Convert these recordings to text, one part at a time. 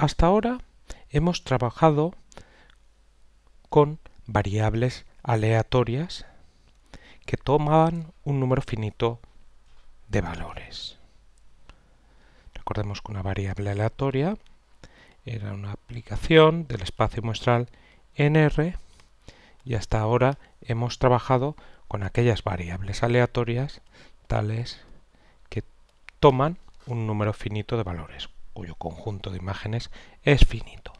hasta ahora hemos trabajado con variables aleatorias que tomaban un número finito de valores. Recordemos que una variable aleatoria era una aplicación del espacio muestral en R, y hasta ahora hemos trabajado con aquellas variables aleatorias tales que toman un número finito de valores, cuyo conjunto de imágenes es finito.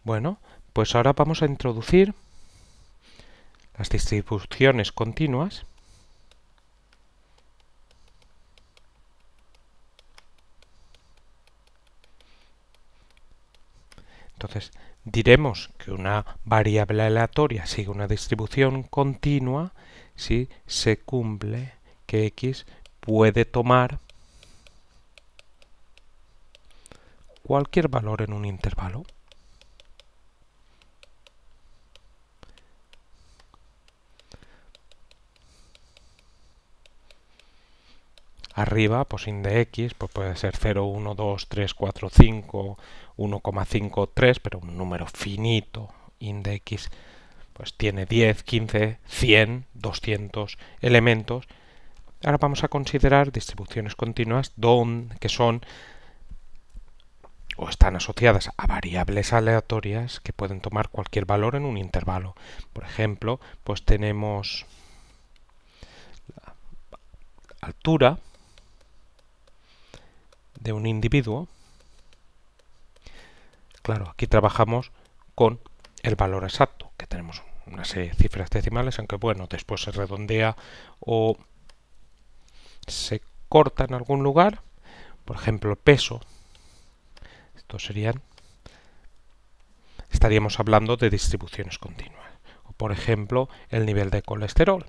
Bueno, pues ahora vamos a introducir las distribuciones continuas . Entonces, diremos que una variable aleatoria sigue una distribución continua si se cumple que x puede tomar cualquier valor en un intervalo. Arriba, pues int de x pues puede ser 0, 1, 2, 3, 4, 5, 1,5, 3, pero un número finito. Int de x pues tiene 10, 15, 100, 200 elementos. Ahora vamos a considerar distribuciones continuas que son o están asociadas a variables aleatorias que pueden tomar cualquier valor en un intervalo. Por ejemplo, pues tenemos la altura de un individuo. Claro, aquí trabajamos con el valor exacto, que tenemos una serie de cifras decimales, aunque bueno, después se redondea o se corta en algún lugar. Por ejemplo, peso. Estos estaríamos hablando de distribuciones continuas. O por ejemplo, el nivel de colesterol.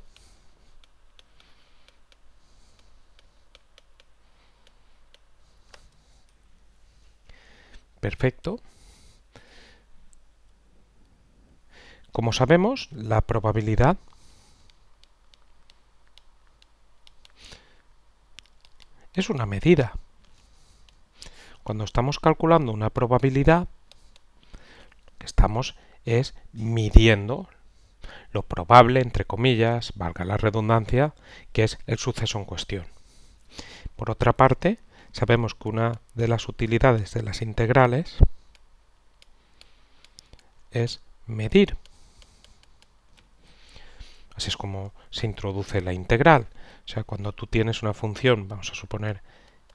Perfecto. Como sabemos, la probabilidad es una medida. Cuando estamos calculando una probabilidad, lo que estamos es midiendo lo probable, entre comillas, valga la redundancia, que es el suceso en cuestión. Por otra parte, sabemos que una de las utilidades de las integrales es medir. Así es como se introduce la integral. O sea, cuando tú tienes una función, vamos a suponer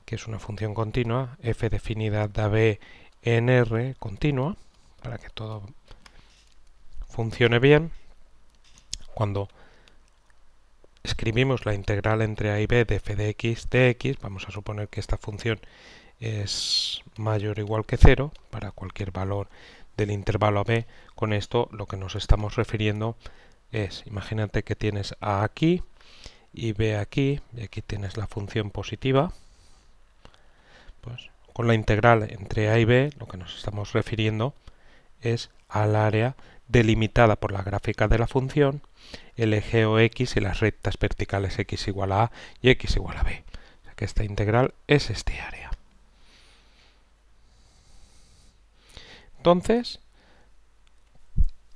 que es una función continua, f definida de b en R continua, para que todo funcione bien, cuando escribimos la integral entre a y b de f de x de x, vamos a suponer que esta función es mayor o igual que 0 para cualquier valor del intervalo a b. Con esto lo que nos estamos refiriendo es, imagínate que tienes a aquí y b aquí, y aquí tienes la función positiva. Pues con la integral entre a y b lo que nos estamos refiriendo es al área delimitada por la gráfica de la función, el eje o x y las rectas verticales x igual a y x igual a b. O sea que esta integral es este área. Entonces,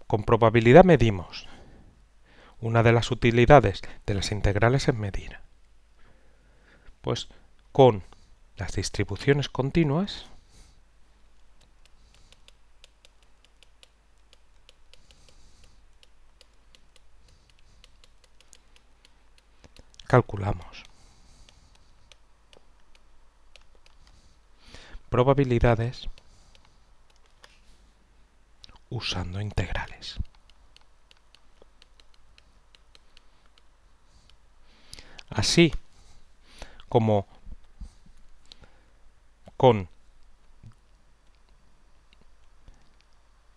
con probabilidad medimos. Una de las utilidades de las integrales es medir. Pues con las distribuciones continuas calculamos probabilidades usando integrales. Así como con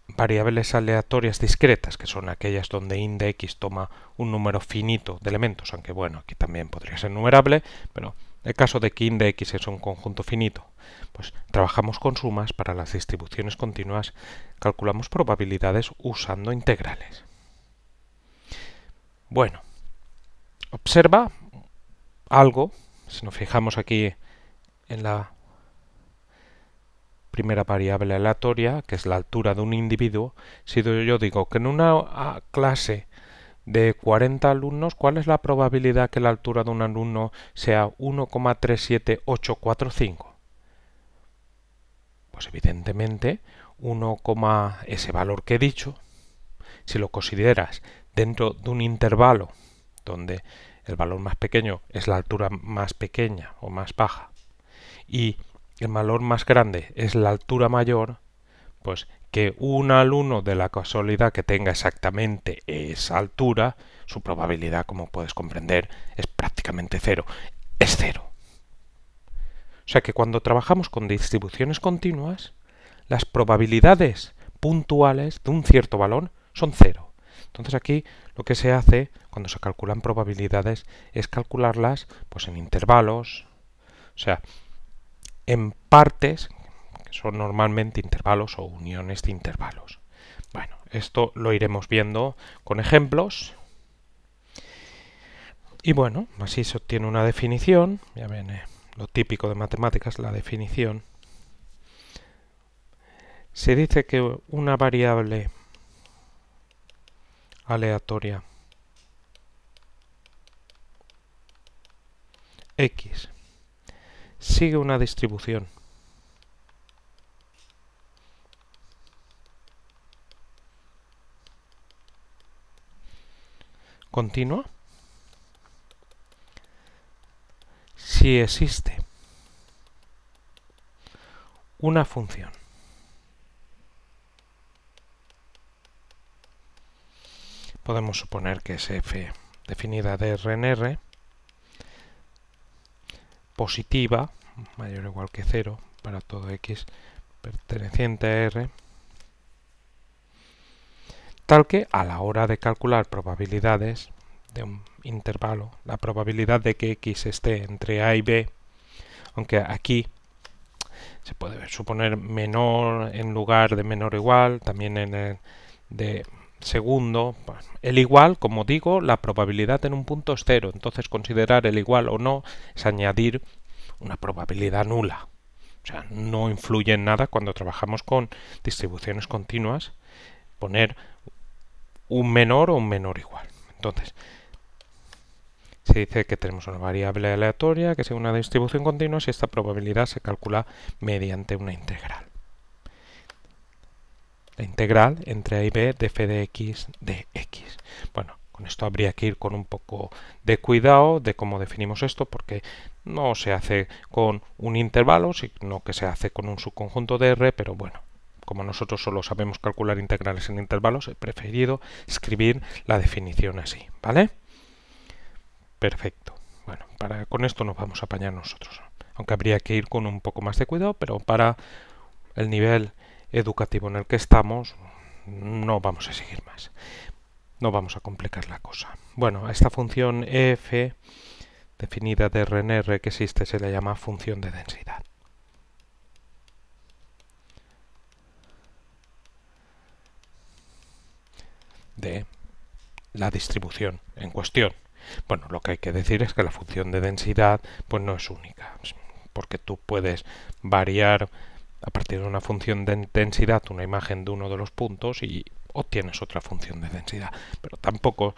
variables aleatorias discretas, que son aquellas donde int de x toma un número finito de elementos, aunque bueno, aquí también podría ser numerable, pero en el caso de que int de x es un conjunto finito, pues trabajamos con sumas. Para las distribuciones continuas calculamos probabilidades usando integrales. Bueno, observa algo, si nos fijamos aquí en la primera variable aleatoria, que es la altura de un individuo, si yo digo que en una clase de 40 alumnos, ¿cuál es la probabilidad que la altura de un alumno sea 1,37845? Pues evidentemente ese valor que he dicho, si lo consideras dentro de un intervalo donde el valor más pequeño es la altura más pequeña o más baja y el valor más grande es la altura mayor, pues que un alumno de la casualidad que tenga exactamente esa altura, su probabilidad, como puedes comprender, es prácticamente cero. Es cero. O sea que cuando trabajamos con distribuciones continuas, las probabilidades puntuales de un cierto valor son cero. Entonces aquí lo que se hace cuando se calculan probabilidades es calcularlas pues en intervalos, o sea, en partes, que son normalmente intervalos o uniones de intervalos. Bueno, esto lo iremos viendo con ejemplos. Y bueno, así se obtiene una definición. Ya viene lo típico de matemáticas, la definición. Se dice que una variable aleatoria x sigue una distribución continua si existe una función podemos suponer que es f definida de R en R positiva mayor o igual que 0 para todo x perteneciente a R, tal que a la hora de calcular probabilidades de un intervalo, la probabilidad de que x esté entre a y b, aunque aquí se puede suponer menor en lugar de menor o igual, también en el de segundo, el igual, como digo, la probabilidad en un punto es cero, entonces considerar el igual o no es añadir una probabilidad nula. O sea, no influye en nada cuando trabajamos con distribuciones continuas poner un menor o un menor igual. Entonces, se dice que tenemos una variable aleatoria que sea una distribución continua si esta probabilidad se calcula mediante una integral. La integral entre a y b de f de x de x. Bueno, con esto habría que ir con un poco de cuidado de cómo definimos esto, porque no se hace con un intervalo, sino que se hace con un subconjunto de R, pero bueno, como nosotros solo sabemos calcular integrales en intervalos, he preferido escribir la definición así, ¿vale? Perfecto. Bueno, con esto nos vamos a apañar nosotros. Aunque habría que ir con un poco más de cuidado, pero para el nivel educativo en el que estamos, no vamos a seguir más. No vamos a complicar la cosa. Bueno, a esta función f, definida de R en R que existe, se le llama función de densidad. De la distribución en cuestión. Bueno, lo que hay que decir es que la función de densidad pues no es única, porque tú puedes variar a partir de una función de densidad una imagen de uno de los puntos y obtienes otra función de densidad, pero tampoco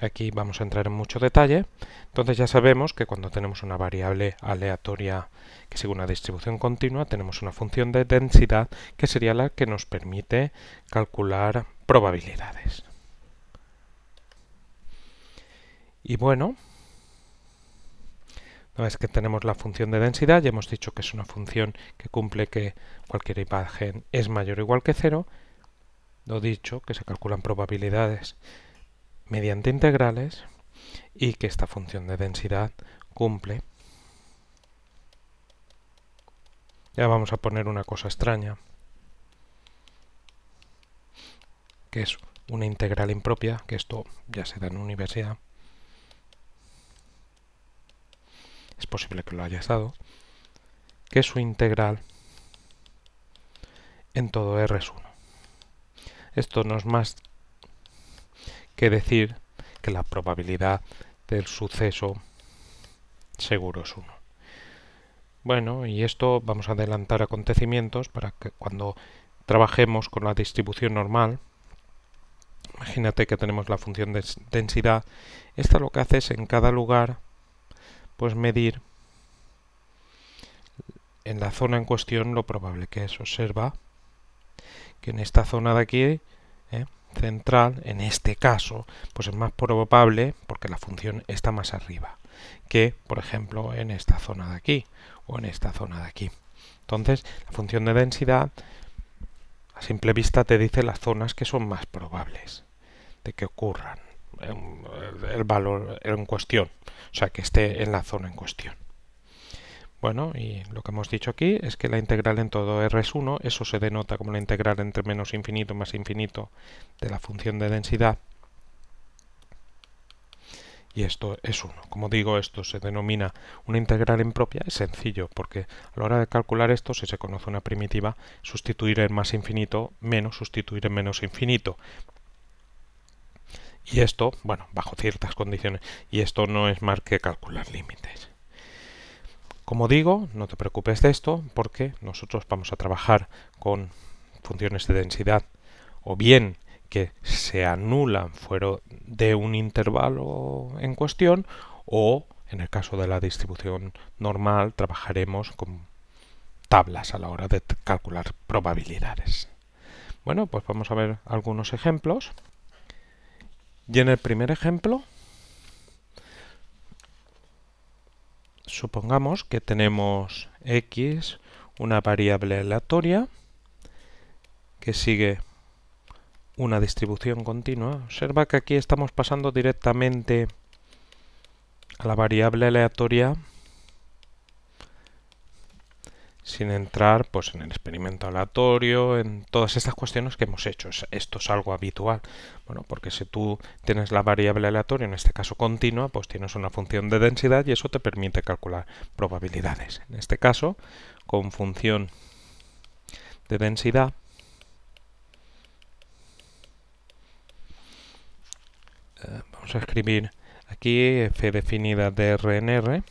aquí vamos a entrar en mucho detalle. Entonces ya sabemos que cuando tenemos una variable aleatoria que sigue una distribución continua, tenemos una función de densidad que sería la que nos permite calcular probabilidades. Y bueno, una vez que tenemos la función de densidad, ya hemos dicho que es una función que cumple que cualquier imagen es mayor o igual que 0. Lo dicho, que se calculan probabilidades mediante integrales y que esta función de densidad cumple. Ya vamos a poner una cosa extraña, que es una integral impropia, que esto ya se da en universidad. Es posible que lo hayas dado, que su integral en todo R es 1. Esto no es más que decir que la probabilidad del suceso seguro es 1. Bueno, y esto vamos a adelantar acontecimientos para que cuando trabajemos con la distribución normal, imagínate que tenemos la función de densidad, esta lo que hace es en cada lugar pues medir en la zona en cuestión lo probable que es. Observa que en esta zona de aquí central, en este caso, pues es más probable porque la función está más arriba que, por ejemplo, en esta zona de aquí o en esta zona de aquí. Entonces, la función de densidad a simple vista te dice las zonas que son más probables de que ocurran el valor en cuestión, o sea, que esté en la zona en cuestión. Bueno, y lo que hemos dicho aquí es que la integral en todo R es 1, eso se denota como la integral entre menos infinito más infinito de la función de densidad, y esto es 1. Como digo, esto se denomina una integral impropia, es sencillo, porque a la hora de calcular esto, si se conoce una primitiva, sustituir en más infinito menos sustituir en menos infinito. Y esto, bueno, bajo ciertas condiciones, y esto no es más que calcular límites. Como digo, no te preocupes de esto porque nosotros vamos a trabajar con funciones de densidad o bien que se anulan fuera de un intervalo en cuestión o en el caso de la distribución normal trabajaremos con tablas a la hora de calcular probabilidades. Bueno, pues vamos a ver algunos ejemplos. Y en el primer ejemplo supongamos que tenemos x, una variable aleatoria, que sigue una distribución continua. Observa que aquí estamos pasando directamente a la variable aleatoria sin entrar pues en el experimento aleatorio, en todas estas cuestiones que hemos hecho. Esto es algo habitual. Bueno, porque si tú tienes la variable aleatoria, en este caso continua, pues tienes una función de densidad y eso te permite calcular probabilidades. En este caso, con función de densidad, vamos a escribir aquí f definida de R en R,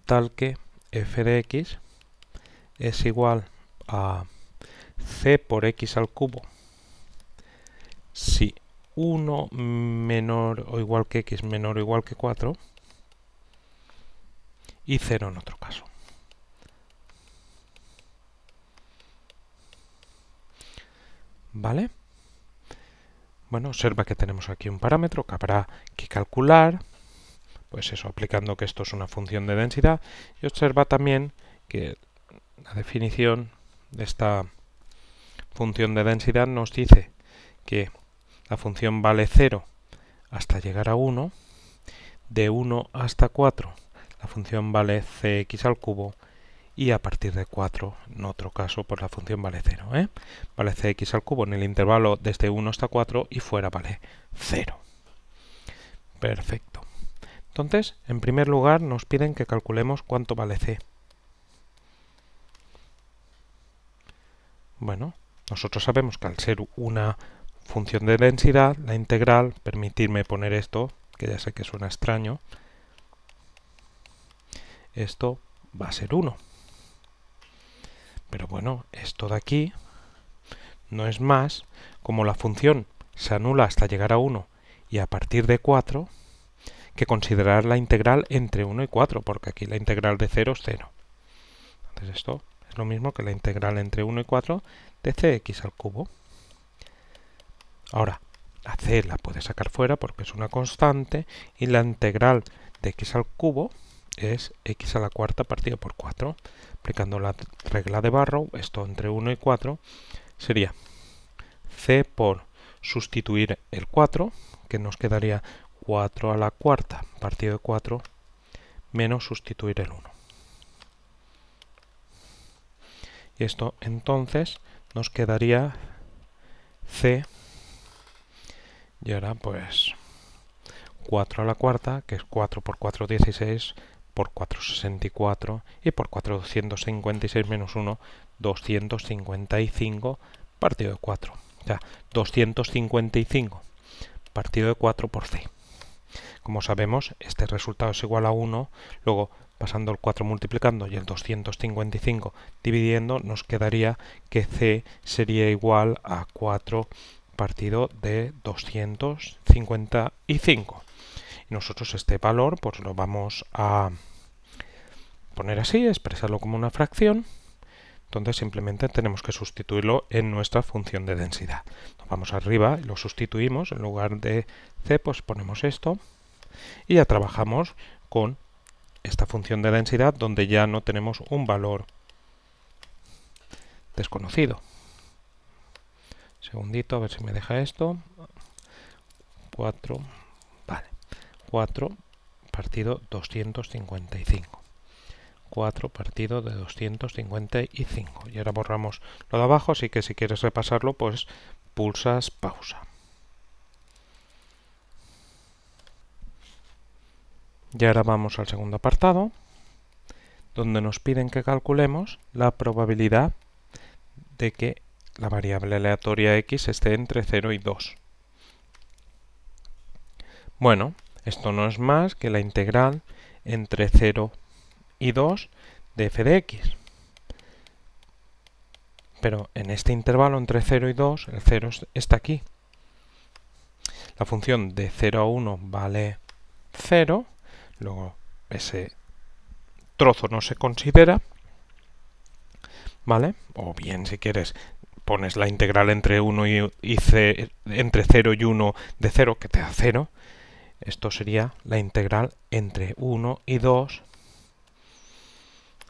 tal que f de x es igual a c por x al cubo si 1 menor o igual que x menor o igual que 4 y 0 en otro caso. ¿Vale? Bueno, observa que tenemos aquí un parámetro que habrá que calcular, pues eso, aplicando que esto es una función de densidad, y observa también que la definición de esta función de densidad nos dice que la función vale 0 hasta llegar a 1, de 1 hasta 4 la función vale cx al cubo y a partir de 4, en otro caso, pues la función vale 0. Vale cx al cubo en el intervalo desde 1 hasta 4 y fuera vale 0. Perfecto. Entonces, en primer lugar, nos piden que calculemos cuánto vale c. Bueno, nosotros sabemos que al ser una función de densidad, la integral, permitirme poner esto, que ya sé que suena extraño, esto va a ser 1. Pero bueno, esto de aquí no es más como la función se anula hasta llegar a 1 y a partir de 4 que considerar la integral entre 1 y 4, porque aquí la integral de 0 es 0. Entonces esto es lo mismo que la integral entre 1 y 4 de cx al cubo. Ahora, la c la puedes sacar fuera porque es una constante y la integral de x al cubo es x a la cuarta partido por 4. Aplicando la regla de Barrow, esto entre 1 y 4 sería c por sustituir el 4, que nos quedaría 4 a la cuarta partido de 4 menos sustituir el 1. Y esto entonces nos quedaría c, y ahora pues 4 a la cuarta, que es 4 por 4, 16, por 4, 64, y por 4, 256 menos 1, 255 partido de 4. O sea, 255 partido de 4 por c. Como sabemos, este resultado es igual a 1, luego pasando el 4 multiplicando y el 255 dividiendo, nos quedaría que C sería igual a 4 partido de 255. Y nosotros este valor pues lo vamos a poner así, expresarlo como una fracción. Entonces simplemente tenemos que sustituirlo en nuestra función de densidad. Nos vamos arriba y lo sustituimos. En lugar de C pues ponemos esto y ya trabajamos con esta función de densidad donde ya no tenemos un valor desconocido. Segundito, a ver si me deja esto. 4, vale. 4 partido 255. 4 partido de 255. Y ahora borramos lo de abajo, así que si quieres repasarlo, pues pulsas pausa. Y ahora vamos al segundo apartado, donde nos piden que calculemos la probabilidad de que la variable aleatoria x esté entre 0 y 2. Bueno, esto no es más que la integral entre 0 y 2 de f de x. Pero en este intervalo entre 0 y 2, el 0 está aquí. La función de 0 a 1 vale 0, luego ese trozo no se considera, ¿vale? O bien, si quieres, pones la integral entre 1 entre 0 y 1 de 0, que te da 0. Esto sería la integral entre 1 y 2,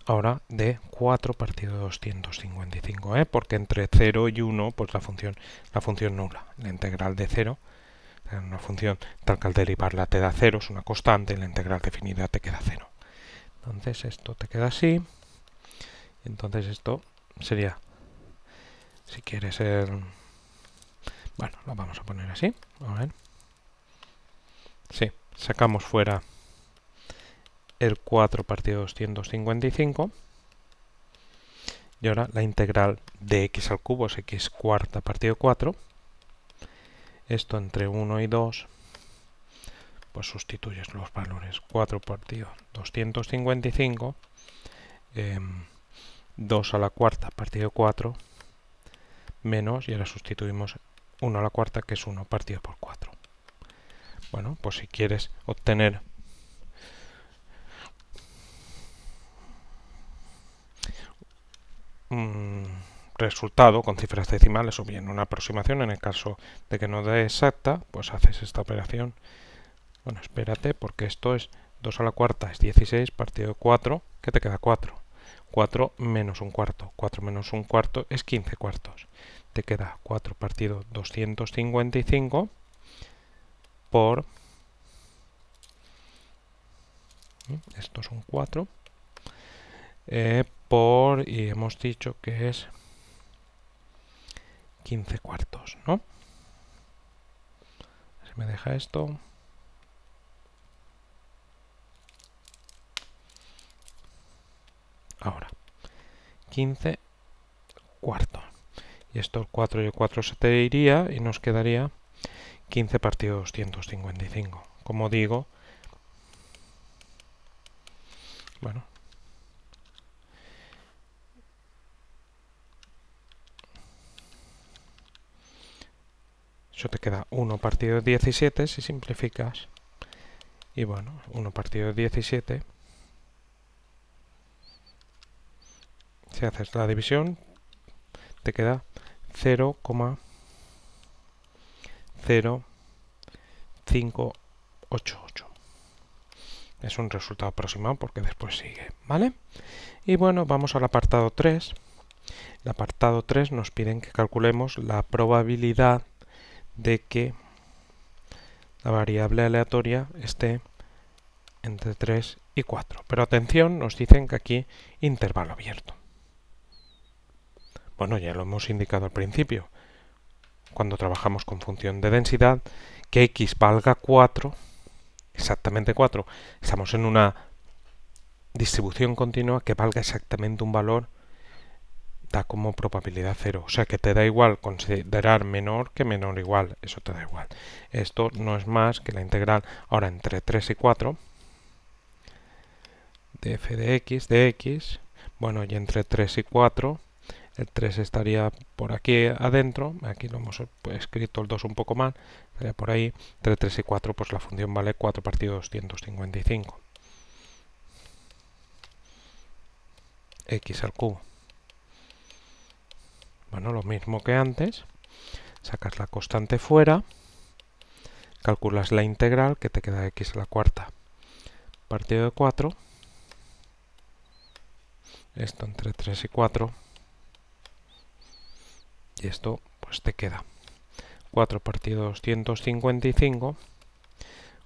ahora de 4 partido de 255, porque entre 0 y 1, pues la función nula, la integral de 0, una función tal que al derivarla te da 0, es una constante, y la integral definida te queda 0. Entonces esto te queda así, y entonces esto sería, si quieres ser, bueno, lo vamos a poner así, a ver. Sí, sacamos fuera el 4 partido de 255, y ahora la integral de x al cubo es x cuarta partido de 4. Esto entre 1 y 2, pues sustituyes los valores. 4 partido 255, 2 a la cuarta partido de 4, menos, y ahora sustituimos 1 a la cuarta, que es 1 partido por 4. Bueno, pues si quieres obtener un resultado con cifras decimales o bien una aproximación, en el caso de que no dé exacta, pues haces esta operación. Bueno, espérate, porque esto es 2 a la cuarta es 16 partido de 4, ¿qué te queda? 4. 4 menos un cuarto. 4 menos un cuarto es 15 cuartos. Te queda 4 partido 255 por... esto es un 4. Y hemos dicho que es 15 cuartos, ¿no? Si me deja esto... Ahora, 15 cuartos. Y esto el 4 y el 4 se te iría y nos quedaría 15 partido 255. Como digo, bueno, eso te queda 1 partido de 17 si simplificas. Y bueno, 1 partido de 17, si haces la división, te queda 0,0588. Es un resultado aproximado porque después sigue, ¿vale? Y bueno, vamos al apartado 3. El apartado 3 nos piden que calculemos la probabilidad de que la variable aleatoria esté entre 3 y 4. Pero atención, nos dicen que aquí intervalo abierto. Bueno, ya lo hemos indicado al principio, cuando trabajamos con función de densidad, que x valga 4, exactamente 4. Estamos en una distribución continua que valga exactamente un valor da como probabilidad 0. O sea que te da igual considerar menor que menor o igual. Eso te da igual. Esto no es más que la integral ahora entre 3 y 4 de f de x. Bueno, y entre 3 y 4, el 3 estaría por aquí adentro. Aquí lo hemos escrito el 2 un poco mal. Estaría por ahí. Entre 3 y 4, pues la función vale 4 partido 255. X al cubo. Bueno, lo mismo que antes. Sacas la constante fuera. Calculas la integral, que te queda x a la cuarta partido de 4. Esto entre 3 y 4. Y esto pues te queda 4 partido 255.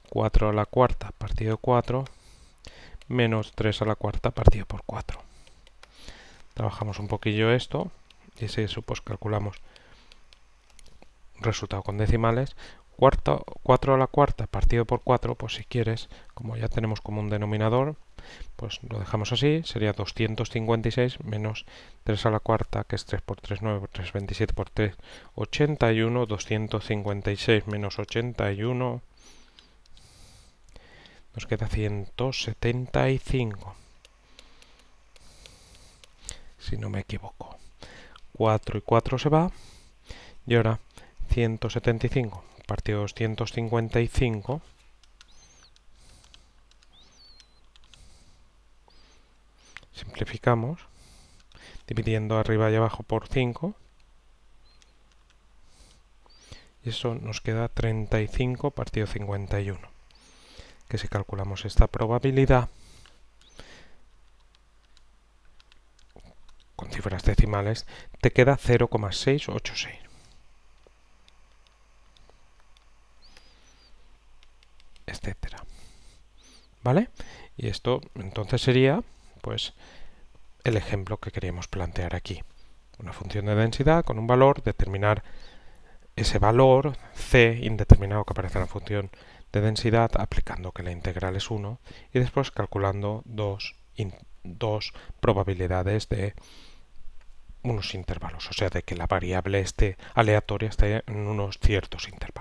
4 a la cuarta partido de 4. Menos 3 a la cuarta partido por 4. Trabajamos un poquillo esto. Y si eso pues calculamos resultado con decimales. 4 a la cuarta partido por 4, pues si quieres, como ya tenemos como un denominador, pues lo dejamos así, sería 256 menos 3 a la cuarta, que es 3 por 3, 9 por 3, 27 por 3, 81, 256 menos 81, nos queda 175, si no me equivoco. 4 y 4 se va, y ahora 175 partido 255 simplificamos dividiendo arriba y abajo por 5 y eso nos queda 35 partido 51, que si calculamos esta probabilidad con cifras decimales te queda 0,686. Etcétera. ¿Vale? Y esto entonces sería pues el ejemplo que queríamos plantear aquí. Una función de densidad con un valor, determinar ese valor c indeterminado que aparece en la función de densidad aplicando que la integral es 1 y después calculando dos probabilidades de unos intervalos, o sea, de que la variable aleatoria esté en unos ciertos intervalos.